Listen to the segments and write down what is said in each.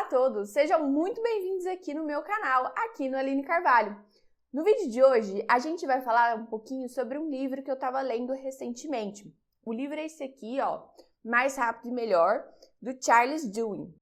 a todos, sejam muito bem-vindos aqui no meu canal, aqui no Aline Carvalho. No vídeo de hoje, a gente vai falar um pouquinho sobre um livro que eu estava lendo recentemente. O livro é esse aqui, ó, Mais Rápido e Melhor, do Charles Duhigg.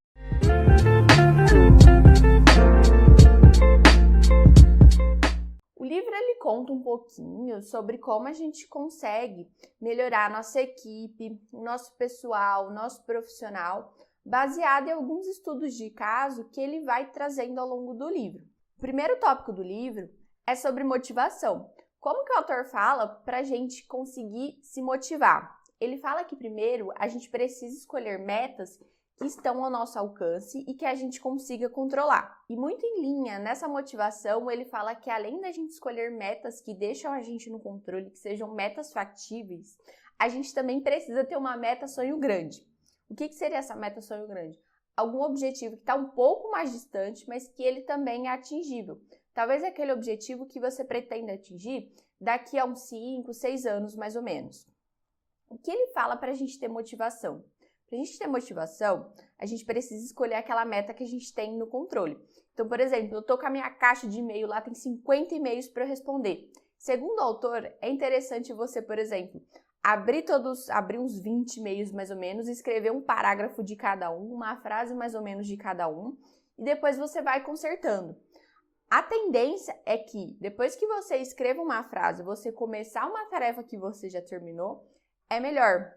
O livro ele conta um pouquinho sobre como a gente consegue melhorar nossa equipe, o nosso pessoal, o nosso profissional, baseado em alguns estudos de caso que ele vai trazendo ao longo do livro. O primeiro tópico do livro é sobre motivação. Como que o autor fala para a gente conseguir se motivar? Ele fala que primeiro a gente precisa escolher metas que estão ao nosso alcance e que a gente consiga controlar. E muito em linha nessa motivação, ele fala que além da gente escolher metas que deixam a gente no controle, que sejam metas factíveis, a gente também precisa ter uma meta sonho grande. O que seria essa meta sonho grande? Algum objetivo que está um pouco mais distante, mas que ele também é atingível. Talvez aquele objetivo que você pretende atingir daqui a uns 5, 6 anos, mais ou menos. O que ele fala para a gente ter motivação? Para a gente ter motivação, a gente precisa escolher aquela meta que a gente tem no controle. Então, por exemplo, eu estou com a minha caixa de e-mail lá, tem 50 e-mails para eu responder. Segundo o autor, é interessante você, por exemplo, abrir uns 20 e-mails mais ou menos, escrever um parágrafo de cada um, uma frase mais ou menos de cada um, e depois você vai consertando. A tendência é que, depois que você escreva uma frase, você começar uma tarefa que você já terminou, é melhor.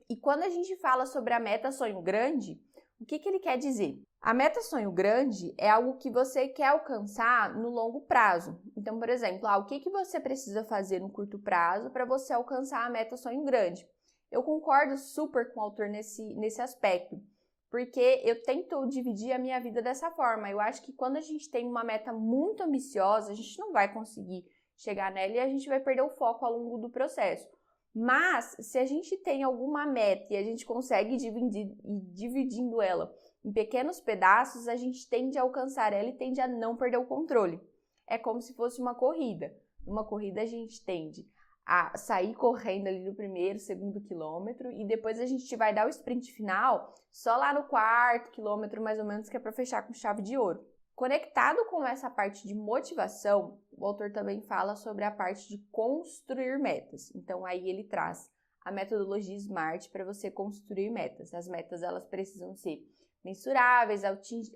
E quando a gente fala sobre a meta sonho grande, o que ele quer dizer? A meta sonho grande é algo que você quer alcançar no longo prazo. Então, por exemplo, o que você precisa fazer no curto prazo para você alcançar a meta sonho grande? Eu concordo super com o autor nesse aspecto, porque eu tento dividir a minha vida dessa forma. Eu acho que quando a gente tem uma meta muito ambiciosa, a gente não vai conseguir chegar nela e a gente vai perder o foco ao longo do processo. Mas, se a gente tem alguma meta e a gente consegue dividindo ela em pequenos pedaços, a gente tende a alcançar ela e tende a não perder o controle. É como se fosse uma corrida. Numa corrida, a gente tende a sair correndo ali no primeiro, segundo quilômetro e depois a gente vai dar o sprint final só lá no quarto quilômetro, mais ou menos, que é para fechar com chave de ouro. Conectado com essa parte de motivação, o autor também fala sobre a parte de construir metas. Então, aí ele traz a metodologia SMART para você construir metas. As metas, elas precisam ser mensuráveis,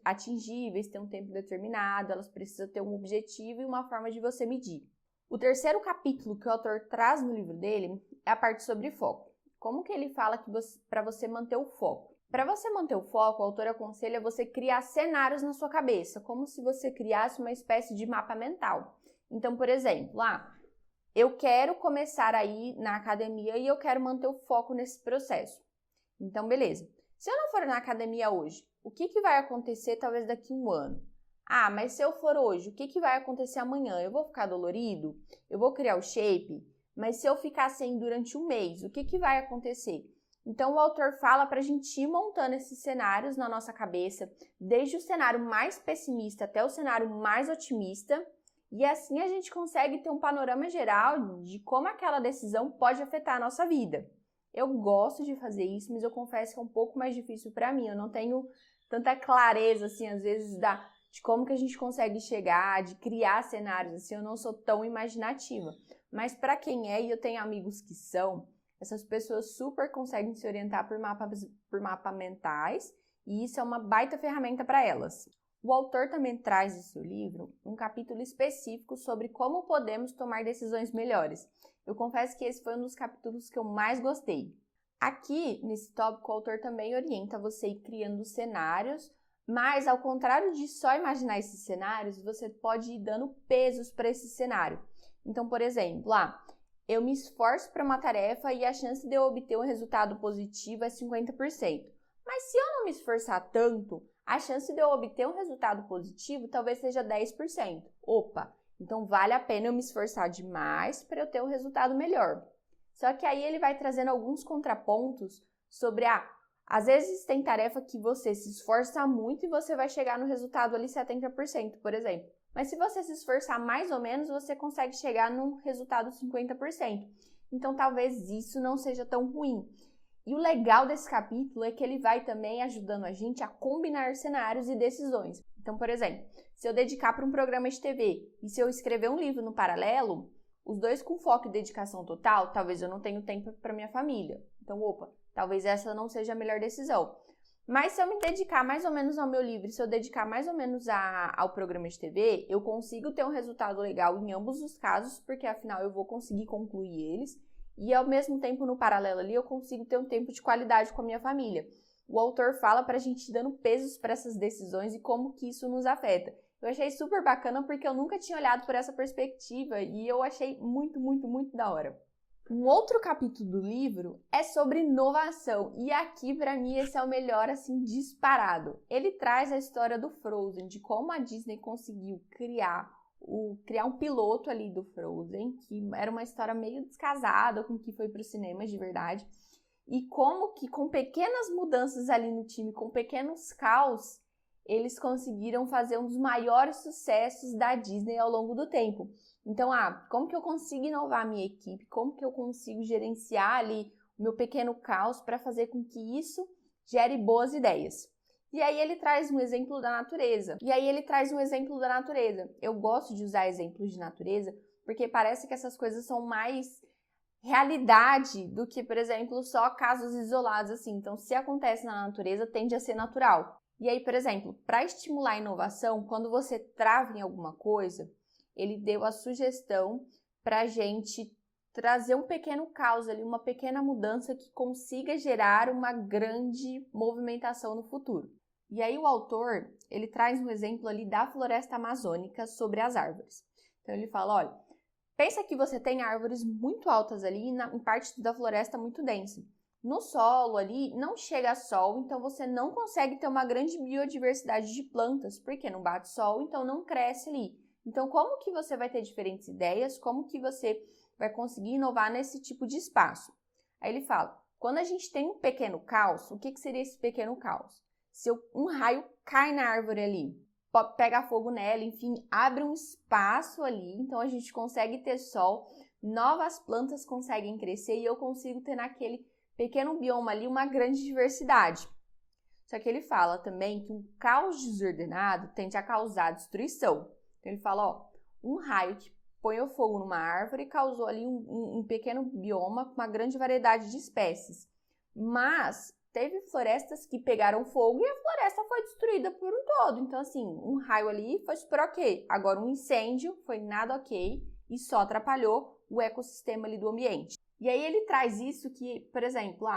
atingíveis, ter um tempo determinado, elas precisam ter um objetivo e uma forma de você medir. O terceiro capítulo que o autor traz no livro dele é a parte sobre foco. Como que ele fala que para você manter o foco? Para você manter o foco, o autor aconselha você criar cenários na sua cabeça, como se você criasse uma espécie de mapa mental. Então, por exemplo, eu quero começar a ir na academia e eu quero manter o foco nesse processo. Então, beleza. Se eu não for na academia hoje, o que vai acontecer talvez daqui a um ano? Mas se eu for hoje, o que vai acontecer amanhã? Eu vou ficar dolorido? Eu vou criar o shape? Mas se eu ficar sem durante um mês, o que vai acontecer? Então, o autor fala para a gente ir montando esses cenários na nossa cabeça, desde o cenário mais pessimista até o cenário mais otimista, e assim a gente consegue ter um panorama geral de como aquela decisão pode afetar a nossa vida. Eu gosto de fazer isso, mas eu confesso que é um pouco mais difícil para mim. Eu não tenho tanta clareza, assim, às vezes, de como que a gente consegue chegar, de criar cenários, assim, eu não sou tão imaginativa. Mas para quem é, e eu tenho amigos que são, essas pessoas super conseguem se orientar por mapas mentais e isso é uma baita ferramenta para elas. O autor também traz em seu livro um capítulo específico sobre como podemos tomar decisões melhores. Eu confesso que esse foi um dos capítulos que eu mais gostei. Aqui, nesse tópico, o autor também orienta você a ir criando cenários, mas ao contrário de só imaginar esses cenários, você pode ir dando pesos para esse cenário. Então, por exemplo, eu me esforço para uma tarefa e a chance de eu obter um resultado positivo é 50%. Mas se eu não me esforçar tanto, a chance de eu obter um resultado positivo talvez seja 10%. Opa, então vale a pena eu me esforçar demais para eu ter um resultado melhor. Só que aí ele vai trazendo alguns contrapontos sobre às vezes tem tarefa que você se esforça muito e você vai chegar no resultado ali 70%, por exemplo. Mas se você se esforçar mais ou menos, você consegue chegar num resultado 50%. Então, talvez isso não seja tão ruim. E o legal desse capítulo é que ele vai também ajudando a gente a combinar cenários e decisões. Então, por exemplo, se eu dedicar para um programa de TV e se eu escrever um livro no paralelo, os dois com foco e dedicação total, talvez eu não tenha tempo para minha família. Então, talvez essa não seja a melhor decisão. Mas se eu me dedicar mais ou menos ao meu livro, se eu dedicar mais ou menos ao programa de TV, eu consigo ter um resultado legal em ambos os casos, porque afinal eu vou conseguir concluir eles. E ao mesmo tempo, no paralelo ali, eu consigo ter um tempo de qualidade com a minha família. O autor fala pra gente dando pesos para essas decisões e como que isso nos afeta. Eu achei super bacana porque eu nunca tinha olhado por essa perspectiva e eu achei muito, muito, muito da hora. Um outro capítulo do livro é sobre inovação e aqui pra mim esse é o melhor assim disparado. Ele traz a história do Frozen, de como a Disney conseguiu criar um piloto ali do Frozen, que era uma história meio descasada com o que foi para os cinemas de verdade, e como que com pequenas mudanças ali no time, com pequenos caos, eles conseguiram fazer um dos maiores sucessos da Disney ao longo do tempo. Então, como que eu consigo inovar a minha equipe? Como que eu consigo gerenciar ali o meu pequeno caos para fazer com que isso gere boas ideias? E aí ele traz um exemplo da natureza. Eu gosto de usar exemplos de natureza porque parece que essas coisas são mais realidade do que, por exemplo, só casos isolados assim. Então, se acontece na natureza, tende a ser natural. E aí, por exemplo, para estimular a inovação, quando você trava em alguma coisa, ele deu a sugestão para a gente trazer um pequeno caos ali, uma pequena mudança que consiga gerar uma grande movimentação no futuro. E aí o autor, ele traz um exemplo ali da floresta amazônica sobre as árvores. Então ele fala, olha, pensa que você tem árvores muito altas ali em parte da floresta muito densa. No solo ali não chega sol, então você não consegue ter uma grande biodiversidade de plantas, porque não bate sol, então não cresce ali. Então como que você vai ter diferentes ideias? Como que você vai conseguir inovar nesse tipo de espaço? Aí ele fala, quando a gente tem um pequeno caos, o que seria esse pequeno caos? Se um raio cai na árvore ali, pega fogo nela, enfim, abre um espaço ali, então a gente consegue ter sol, novas plantas conseguem crescer e eu consigo ter naquele pequeno bioma ali uma grande diversidade. Só que ele fala também que um caos desordenado tende a causar destruição. Então ele fala, um raio que põe o fogo numa árvore causou ali um pequeno bioma com uma grande variedade de espécies. Mas teve florestas que pegaram fogo e a floresta foi destruída por um todo. Então, assim, um raio ali foi super ok. Agora, um incêndio foi nada ok e só atrapalhou o ecossistema ali do ambiente. E aí ele traz isso que, por exemplo,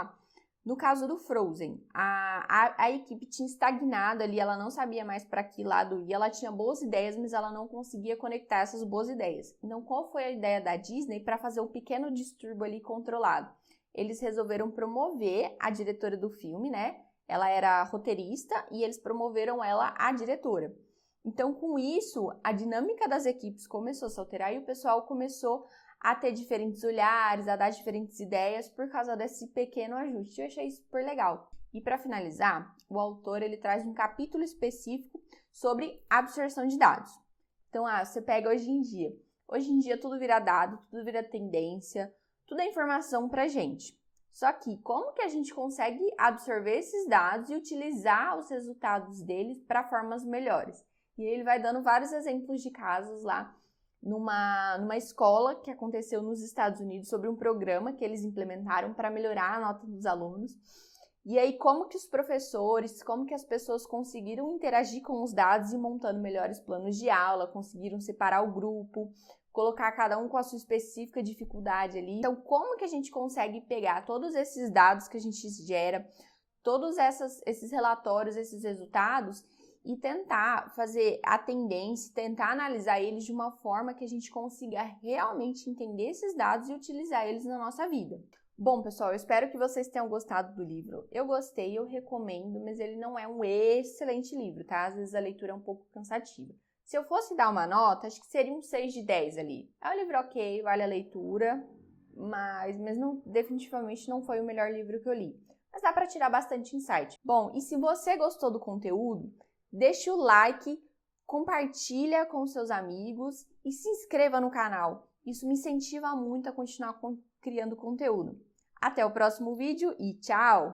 no caso do Frozen, a equipe tinha estagnado ali, ela não sabia mais para que lado ir, ela tinha boas ideias, mas ela não conseguia conectar essas boas ideias. Então, qual foi a ideia da Disney para fazer um pequeno distúrbio ali controlado? Eles resolveram promover a diretora do filme, né? Ela era roteirista e eles promoveram ela a diretora. Então, com isso, a dinâmica das equipes começou a se alterar e o pessoal começou a ter diferentes olhares, a dar diferentes ideias por causa desse pequeno ajuste. Eu achei super legal. E para finalizar, o autor ele traz um capítulo específico sobre absorção de dados. Então, você pega hoje em dia. Hoje em dia tudo vira dado, tudo vira tendência, tudo é informação pra gente. Só que como que a gente consegue absorver esses dados e utilizar os resultados deles para formas melhores? E ele vai dando vários exemplos de casos lá numa escola que aconteceu nos Estados Unidos sobre um programa que eles implementaram para melhorar a nota dos alunos. E aí como que os professores, como que as pessoas conseguiram interagir com os dados e montando melhores planos de aula, conseguiram separar o grupo, colocar cada um com a sua específica dificuldade ali. Então, como que a gente consegue pegar todos esses dados que a gente gera, todos esses relatórios, esses resultados, e tentar fazer a tendência, tentar analisar eles de uma forma que a gente consiga realmente entender esses dados e utilizar eles na nossa vida. Bom, pessoal, eu espero que vocês tenham gostado do livro. Eu gostei, eu recomendo, mas ele não é um excelente livro, tá? Às vezes a leitura é um pouco cansativa. Se eu fosse dar uma nota, acho que seria um 6 de 10 ali. É um livro ok, vale a leitura, mas não, definitivamente não foi o melhor livro que eu li. Mas dá para tirar bastante insight. Bom, e se você gostou do conteúdo, deixa o like, compartilha com seus amigos e se inscreva no canal. Isso me incentiva muito a continuar criando conteúdo. Até o próximo vídeo e tchau!